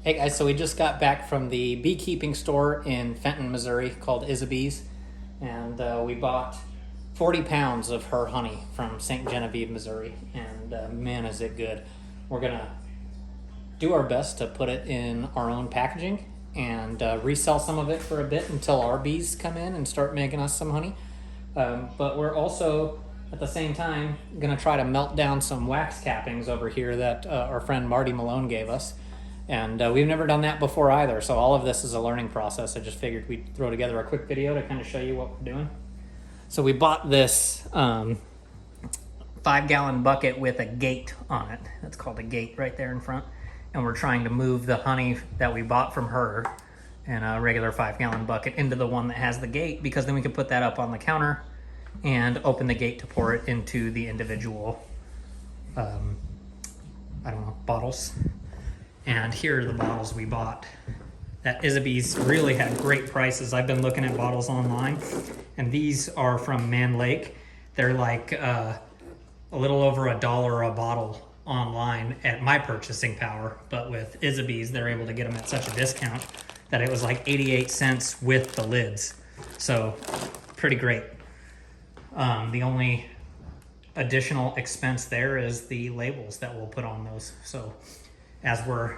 Hey guys, so we just got back from the beekeeping store in Fenton, Missouri called Beeswax, and we bought 40 pounds of her honey from St. Genevieve, Missouri, and man is it good. We're gonna do our best to put it in our own packaging and resell some of it for a bit until our bees come in and start making us some honey. But we're also at the same time gonna try to melt down some wax cappings over here that our friend Marty Malone gave us. And we've never done that before either, so all of this is a learning process. I just figured we'd throw together a quick video to kind of show you what we're doing. So we bought this 5-gallon bucket with a gate on it. That's called a gate right there in front. And we're trying to move the honey that we bought from her in a regular 5-gallon bucket into the one that has the gate, because then we can put that up on the counter and open the gate to pour it into the individual, bottles. And here are the bottles we bought. That Beeswax really had great prices. I've been looking at bottles online, and these are from Man Lake. They're like a little over $1 a bottle online at my purchasing power, but with Beeswax, they're able to get them at such a discount that it was like 88 cents with the lids. So pretty great. The only additional expense there is the labels that we'll put on those. So as we're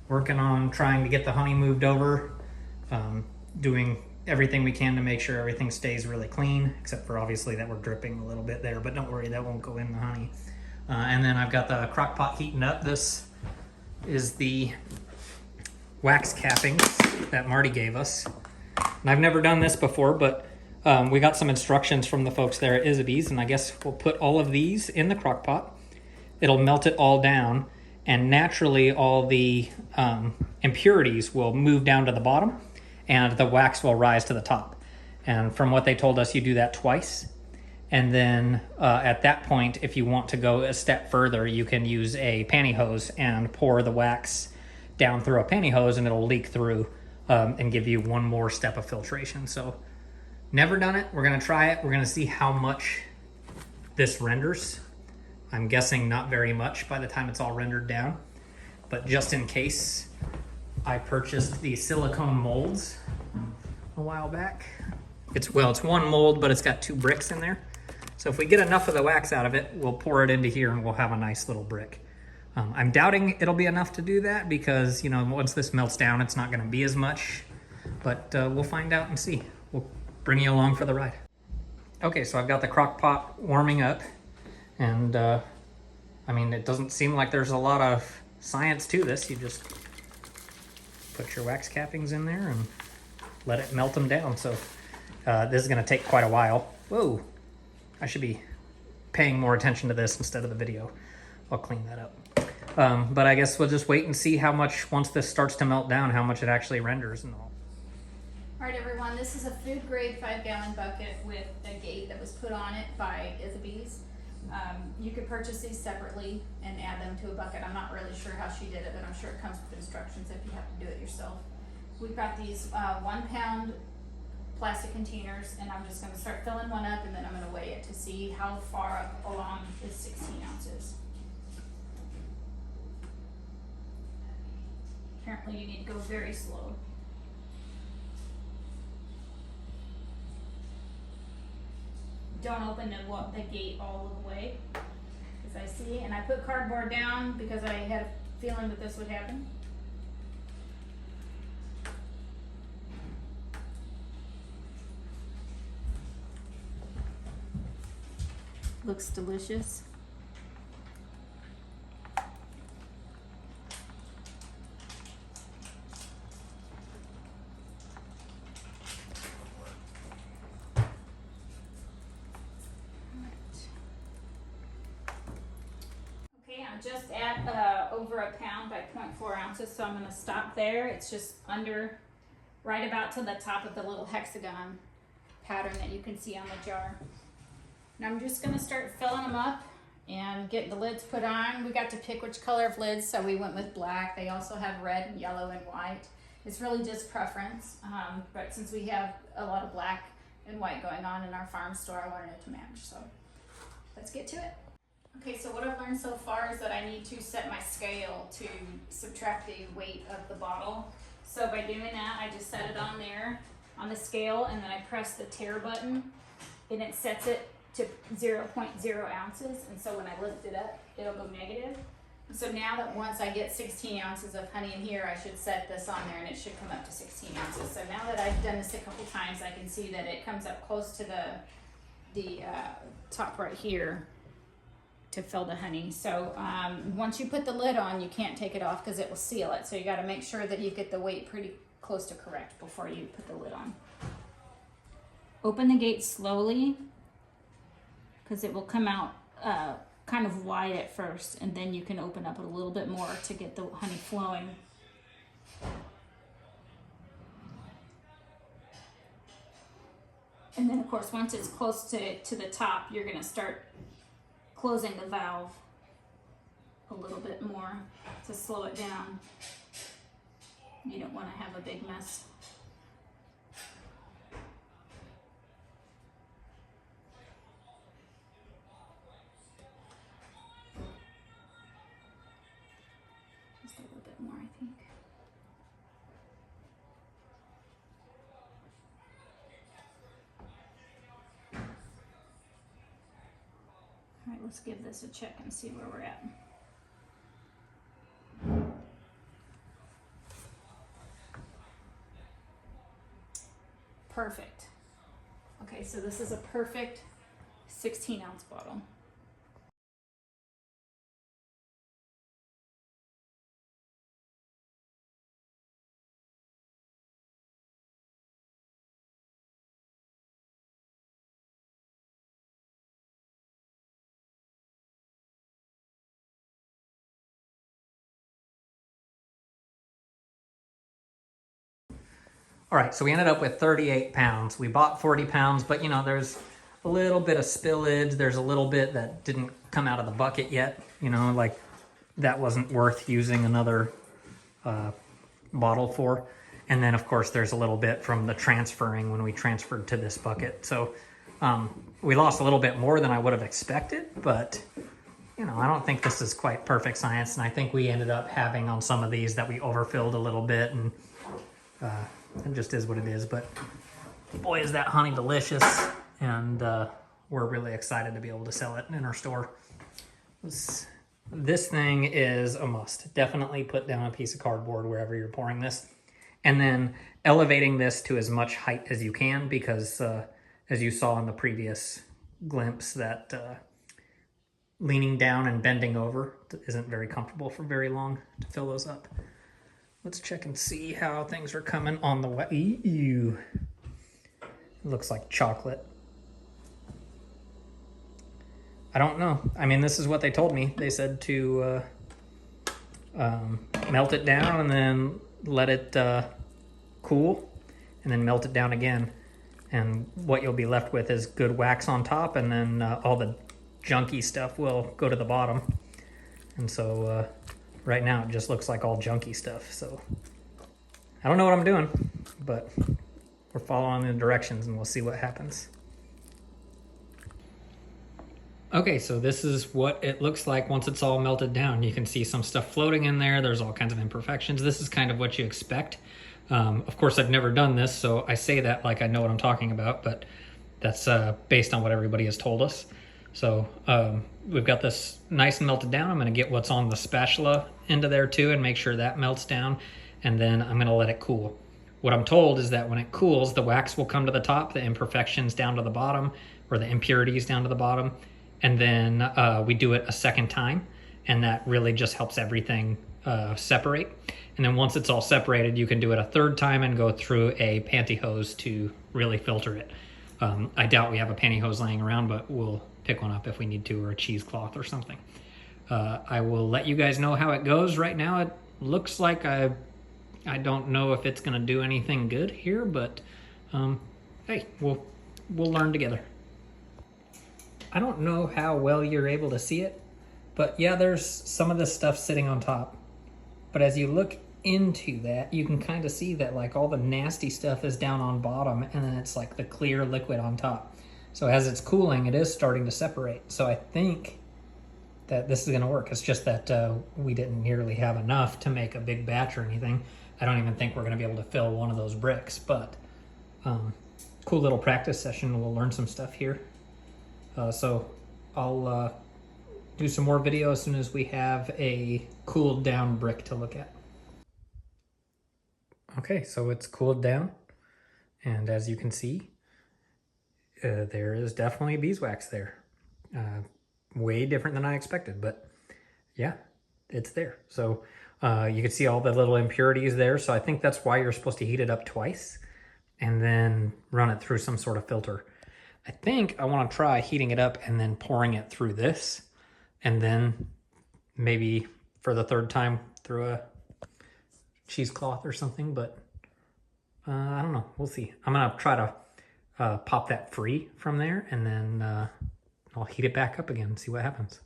working on trying to get the honey moved over, doing everything we can to make sure everything stays really clean, except for obviously that we're dripping a little bit there, but don't worry, that won't go in the honey. And then I've got the crock pot heating up. This is the wax cappings that Marty gave us. And I've never done this before, but we got some instructions from the folks there at Beeswax, and I guess we'll put all of these in the crock pot. It'll melt it all down, and naturally all the impurities will move down to the bottom and the wax will rise to the top. And from what they told us, you do that twice. And then at that point, if you want to go a step further, you can use a pantyhose and pour the wax down through a pantyhose, and it'll leak through and give you one more step of filtration. So never done it. We're gonna try it. We're gonna see how much this renders. I'm guessing not very much by the time it's all rendered down, but just in case, I purchased the silicone molds a while back. It's one mold, but it's got 2 bricks in there. So if we get enough of the wax out of it, we'll pour it into here and we'll have a nice little brick. I'm doubting it'll be enough to do that because, you know, once this melts down, it's not gonna be as much, but we'll find out and see. We'll bring you along for the ride. Okay, so I've got the crock pot warming up. And I mean, it doesn't seem like there's a lot of science to this. You just put your wax cappings in there and let it melt them down. So this is gonna take quite a while. Whoa, I should be paying more attention to this instead of the video. I'll clean that up. But I guess we'll just wait and see how much, once this starts to melt down, how much it actually renders and all. All right, everyone, this is a food grade 5-gallon bucket with a gate that was put on it by Beeswax. You could purchase these separately and add them to a bucket. I'm not really sure how she did it, but I'm sure it comes with instructions if you have to do it yourself. We've got these 1-pound plastic containers, and I'm just going to start filling one up, and then I'm going to weigh it to see how far up along is 16 ounces. Apparently you need to go very slow. Don't open the gate all the way, as I see, and I put cardboard down because I had a feeling that this would happen. Looks delicious. I'm just at over a pound by 0.4 ounces, so I'm going to stop there. It's just under, right about to the top of the little hexagon pattern that you can see on the jar. And I'm just going to start filling them up and getting the lids put on. We got to pick which color of lids, so we went with black. They also have red and yellow and white. It's really just preference, but since we have a lot of black and white going on in our farm store, I wanted it to match. So let's get to it. Okay, so what I've learned so far is that I need to set my scale to subtract the weight of the bottle. So by doing that, I just set it on there on the scale, and then I press the tare button, and it sets it to 0.0 ounces. And so when I lift it up, it'll go negative. And so now that once I get 16 ounces of honey in here, I should set this on there and it should come up to 16 ounces. So now that I've done this a couple times, I can see that it comes up close to the top right here to fill the honey. So once you put the lid on, you can't take it off because it will seal it. So you got to make sure that you get the weight pretty close to correct before you put the lid on. Open the gate slowly because it will come out kind of wide at first, and then you can open up a little bit more to get the honey flowing. And then of course, once it's close to the top, you're gonna start closing the valve a little bit more to slow it down. You don't wanna have a big mess. Just a little bit more, I think. All right, let's give this a check and see where we're at. Perfect. Okay, so this is a perfect 16-ounce bottle. All right, so we ended up with 38 pounds. We bought 40 pounds, but you know, there's a little bit of spillage. There's a little bit that didn't come out of the bucket yet. You know, like that wasn't worth using another bottle for. And then of course there's a little bit from the transferring when we transferred to this bucket. So we lost a little bit more than I would have expected, but you know, I don't think this is quite perfect science. And I think we ended up having on some of these that we overfilled a little bit, and it just is what it is. But boy, is that honey delicious. And we're really excited to be able to sell it in our store. This thing is a must. Definitely put down a piece of cardboard wherever you're pouring this. And then elevating this to as much height as you can, because as you saw in the previous glimpse, that leaning down and bending over isn't very comfortable for very long to fill those up. Let's check and see how things are coming on the way. Ew. It looks like chocolate. I don't know. I mean, this is what they told me. They said to melt it down and then let it cool, and then melt it down again. And what you'll be left with is good wax on top, and then all the junky stuff will go to the bottom. And so right now it just looks like all junky stuff. So I don't know what I'm doing, but we're following the directions and we'll see what happens. Okay, so this is what it looks like once it's all melted down. You can see some stuff floating in there. There's all kinds of imperfections. This is kind of what you expect. Of course, I've never done this, so I say that like I know what I'm talking about, but that's based on what everybody has told us. So we've got this nice and melted down. I'm gonna get what's on the spatula into there too and make sure that melts down, and then I'm gonna let it cool. What I'm told is that when it cools, the wax will come to the top, the imperfections down to the bottom, or the impurities down to the bottom, and then we do it a second time, and that really just helps everything separate. And then once it's all separated, you can do it a third time and go through a pantyhose to really filter it. I doubt we have a pantyhose laying around, but we'll pick one up if we need to, or a cheesecloth or something. I will let you guys know how it goes. Right now it looks like I don't know if it's gonna do anything good here, but hey, we'll learn together. I don't know how well you're able to see it, but yeah, there's some of this stuff sitting on top. But as you look into that, you can kind of see that like all the nasty stuff is down on bottom, and then it's like the clear liquid on top. So as it's cooling, it is starting to separate. So I think that this is going to work. It's just that we didn't nearly have enough to make a big batch or anything. I don't even think we're going to be able to fill one of those bricks, but cool little practice session. We'll learn some stuff here. So I'll do some more video as soon as we have a cooled down brick to look at. Okay, so it's cooled down, and as you can see, there is definitely beeswax there. Way different than I expected, but yeah, it's there. So you can see all the little impurities there. So I think that's why you're supposed to heat it up twice and then run it through some sort of filter. I think I want to try heating it up and then pouring it through this, and then maybe for the third time through a cheesecloth or something, but I don't know. We'll see. I'm going to try to pop that free from there, and then I'll heat it back up again and see what happens.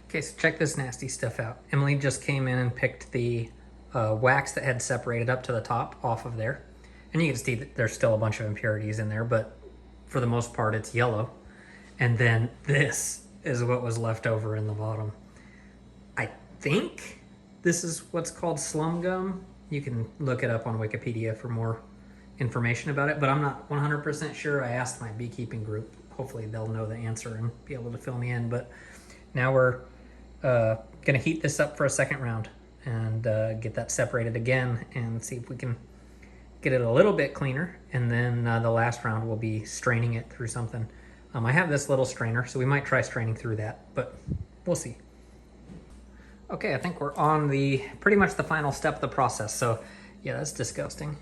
Okay, so check this nasty stuff out. Emily just came in and picked the wax that had separated up to the top off of there. And you can see that there's still a bunch of impurities in there, but for the most part it's yellow. And then this is what was left over in the bottom. I think this is what's called slum gum. You can look it up on Wikipedia for more information about it, but I'm not 100% sure. I asked my beekeeping group. Hopefully they'll know the answer and be able to fill me in. But now we're gonna heat this up for a second round and get that separated again and see if we can get it a little bit cleaner. And then the last round we'll be straining it through something. I have this little strainer, so we might try straining through that, but we'll see. Okay, I think we're on pretty much the final step of the process. So yeah, that's disgusting.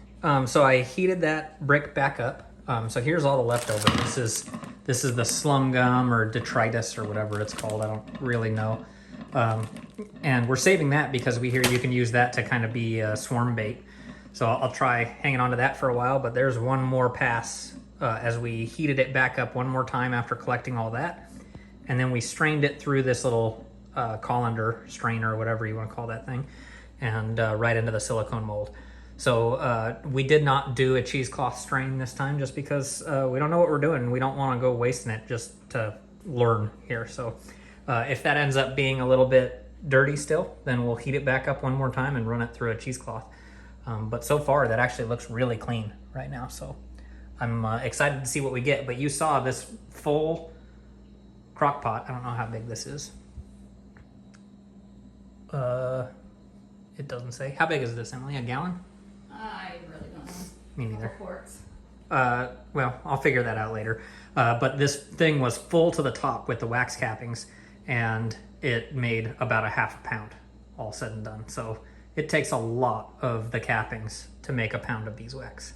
So I heated that brick back up. So here's all the leftover. This is the slum gum or detritus or whatever it's called. I don't really know. And we're saving that because we hear you can use that to kind of be swarm bait. So I'll try hanging on to that for a while, but there's one more pass as we heated it back up one more time after collecting all that. And then we strained it through this little colander strainer or whatever you want to call that thing, and right into the silicone mold. So we did not do a cheesecloth strain this time just because we don't know what we're doing. We don't want to go wasting it just to learn here. So if that ends up being a little bit dirty still, then we'll heat it back up one more time and run it through a cheesecloth. But so far that actually looks really clean right now. So I'm excited to see what we get. But you saw this full crock pot. I don't know how big this is. It doesn't say. How big is this, Emily? A gallon? I really don't know. Me neither. Quarts. Well, I'll figure that out later. But this thing was full to the top with the wax cappings, and it made about a half a pound, all said and done. So it takes a lot of the cappings to make a pound of beeswax.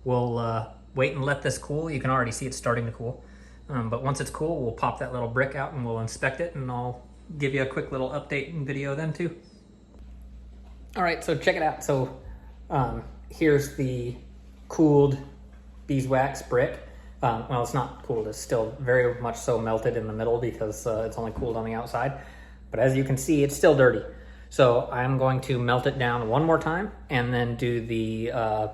We'll wait and let this cool. You can already see it's starting to cool. But once it's cool, we'll pop that little brick out and we'll inspect it, and I'll give you a quick little update and video then too. All right, so check it out. So here's the cooled beeswax brick. Well, it's not cooled, it's still very much so melted in the middle because it's only cooled on the outside. But as you can see, it's still dirty. So I'm going to melt it down one more time and then do the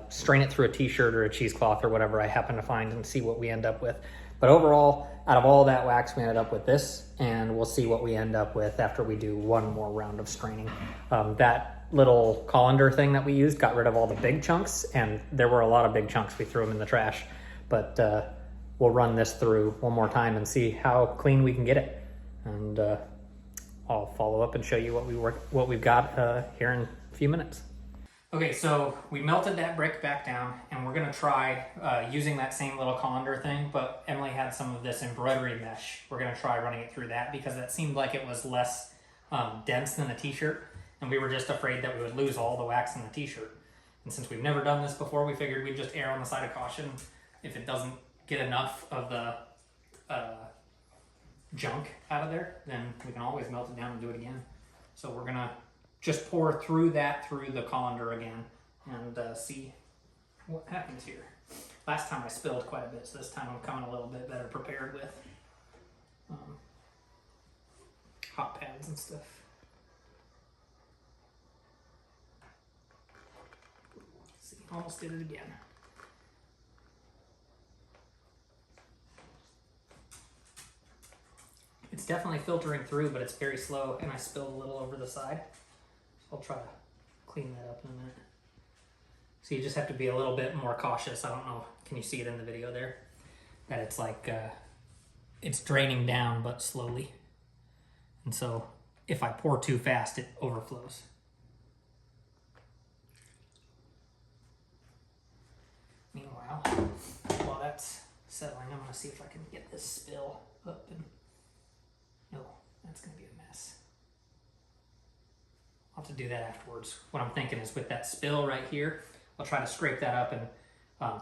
strain it through a t-shirt or a cheesecloth or whatever I happen to find and see what we end up with. But overall, out of all that wax, we ended up with this, and we'll see what we end up with after we do one more round of straining. That little colander thing that we used got rid of all the big chunks, and there were a lot of big chunks. We threw them in the trash. But we'll run this through one more time and see how clean we can get it. And I'll follow up and show you what we've got here in a few minutes. Okay, so we melted that brick back down, and we're gonna try using that same little colander thing, but Emily had some of this embroidery mesh. We're gonna try running it through that because that seemed like it was less dense than a t-shirt, and we were just afraid that we would lose all the wax in the t-shirt. And since we've never done this before, we figured we'd just err on the side of caution. If it doesn't get enough of the junk out of there, then we can always melt it down and do it again. So we're gonna just pour through the colander again and see what happens here. Last time I spilled quite a bit, so this time I'm coming a little bit better prepared with hot pads and stuff. Let's see, almost did it again. It's definitely filtering through, but it's very slow, and I spilled a little over the side. I'll try to clean that up in a minute. So you just have to be a little bit more cautious. I don't know, can you see it in the video there? That it's like, it's draining down, but slowly. And so if I pour too fast, it overflows. Meanwhile, while that's settling, I'm gonna see if I can get this spill up and, no, that's gonna be a mess. I'll have to do that afterwards. What I'm thinking is with that spill right here, I'll try to scrape that up and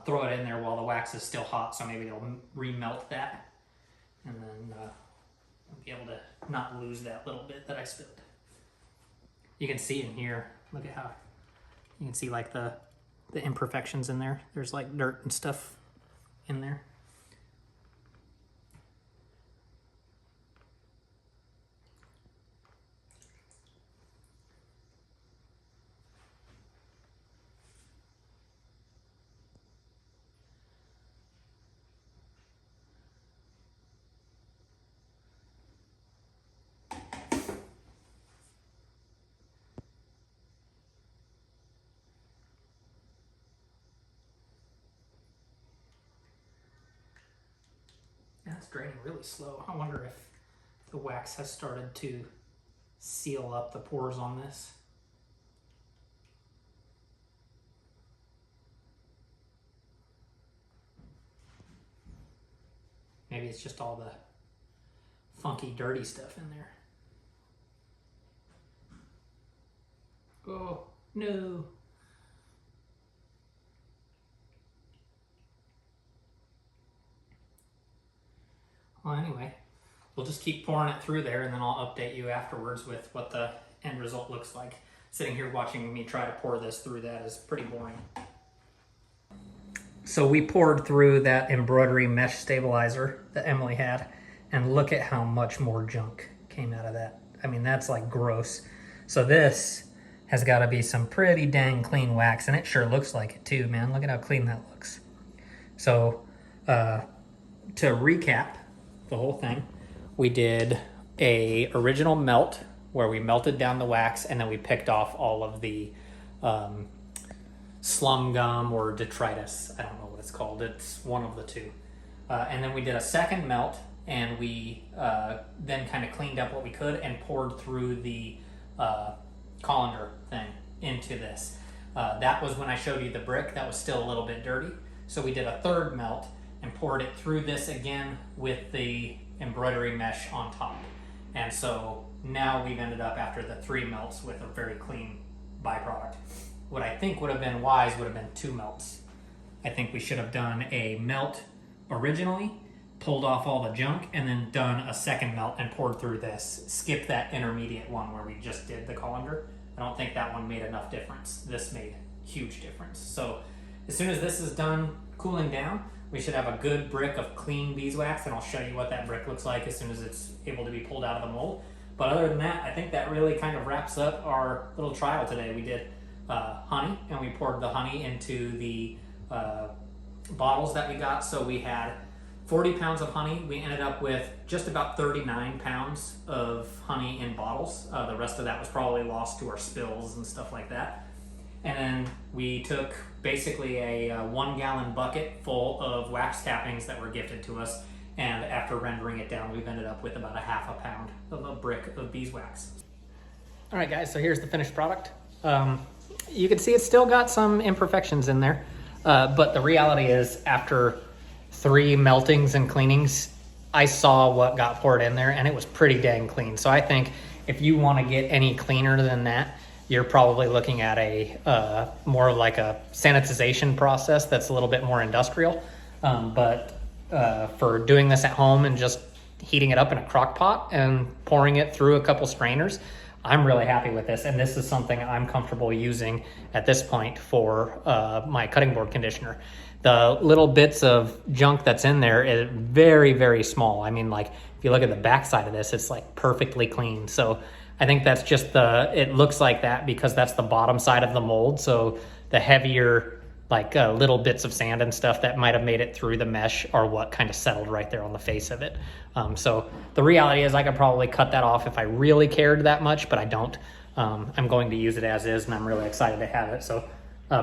throw it in there while the wax is still hot, so maybe it'll remelt that. And then I'll be able to not lose that little bit that I spilled. You can see in here, look at how, you can see like the imperfections in there. There's like dirt and stuff in there. Yeah, it's draining really slow. I wonder if the wax has started to seal up the pores on this. Maybe it's just all the funky, dirty stuff in there. Oh, no. Well, anyway, we'll just keep pouring it through there, and then I'll update you afterwards with what the end result looks like. Sitting here watching me try to pour this through that is pretty boring. So we poured through that embroidery mesh stabilizer that Emily had, and look at how much more junk came out of that. I mean, that's like gross. So this has got to be some pretty dang clean wax, and it sure looks like it too, man. Look at how clean that looks. So to recap the whole thing, we did a original melt where we melted down the wax, and then we picked off all of the slum gum or detritus. I don't know what it's called. It's one of the two. And then we did a second melt, and we then kind of cleaned up what we could and poured through the colander thing into this. That was when I showed you the brick that was still a little bit dirty. So we did a third melt and poured it through this again with the embroidery mesh on top. And so now we've ended up, after the 3 melts, with a very clean byproduct. What I think would have been wise would have been 2 melts. I think we should have done a melt originally, pulled off all the junk, and then done a second melt and poured through this. Skip that intermediate one where we just did the colander. I don't think that one made enough difference. This made huge difference. So as soon as this is done cooling down, we should have a good brick of clean beeswax, and I'll show you what that brick looks like as soon as it's able to be pulled out of the mold. But other than that, I think that really kind of wraps up our little trial today. We did honey, and we poured the honey into the bottles that we got. So we had 40 pounds of honey. We ended up with just about 39 pounds of honey in bottles. The rest of that was probably lost to our spills and stuff like that. And then we took basically a 1-gallon bucket full of wax cappings that were gifted to us. And after rendering it down, we've ended up with about a half a pound of a brick of beeswax. All right, guys, so here's the finished product. You can see it's still got some imperfections in there. But the reality is, after 3 meltings and cleanings, I saw what got poured in there, and it was pretty dang clean. So I think if you want to get any cleaner than that, you're probably looking at a more like a sanitization process that's a little bit more industrial. But for doing this at home and just heating it up in a crock pot and pouring it through a couple strainers, I'm really happy with this. And this is something I'm comfortable using at this point for my cutting board conditioner. The little bits of junk that's in there is very, very small. I mean, like, if you look at the back side of this, it's like perfectly clean. So I think that's just it looks like that because that's the bottom side of the mold. So the heavier like little bits of sand and stuff that might have made it through the mesh are what kind of settled right there on the face of it. So the reality is I could probably cut that off if I really cared that much, but I don't. I'm going to use it as is, and I'm really excited to have it. So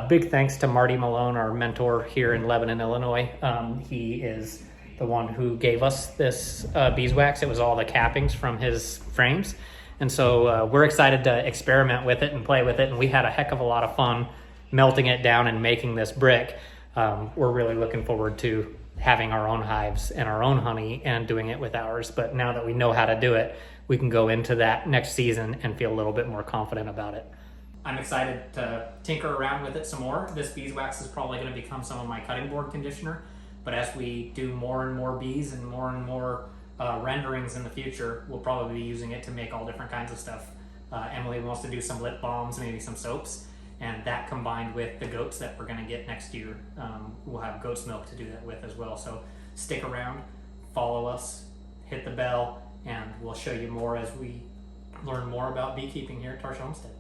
big thanks to Marty Malone, our mentor here in Lebanon, Illinois. He is the one who gave us this beeswax. It was all the cappings from his frames. And so we're excited to experiment with it and play with it. And we had a heck of a lot of fun melting it down and making this brick. We're really looking forward to having our own hives and our own honey and doing it with ours. But now that we know how to do it, we can go into that next season and feel a little bit more confident about it. I'm excited to tinker around with it some more. This beeswax is probably going to become some of my cutting board conditioner. But as we do more and more bees and more renderings in the future, we'll probably be using it to make all different kinds of stuff. Emily wants to do some lip balms, maybe some soaps, and that combined with the goats that we're going to get next year, we'll have goat's milk to do that with as well. So stick around, follow us, hit the bell, and we'll show you more as we learn more about beekeeping here at Tarsha Homestead.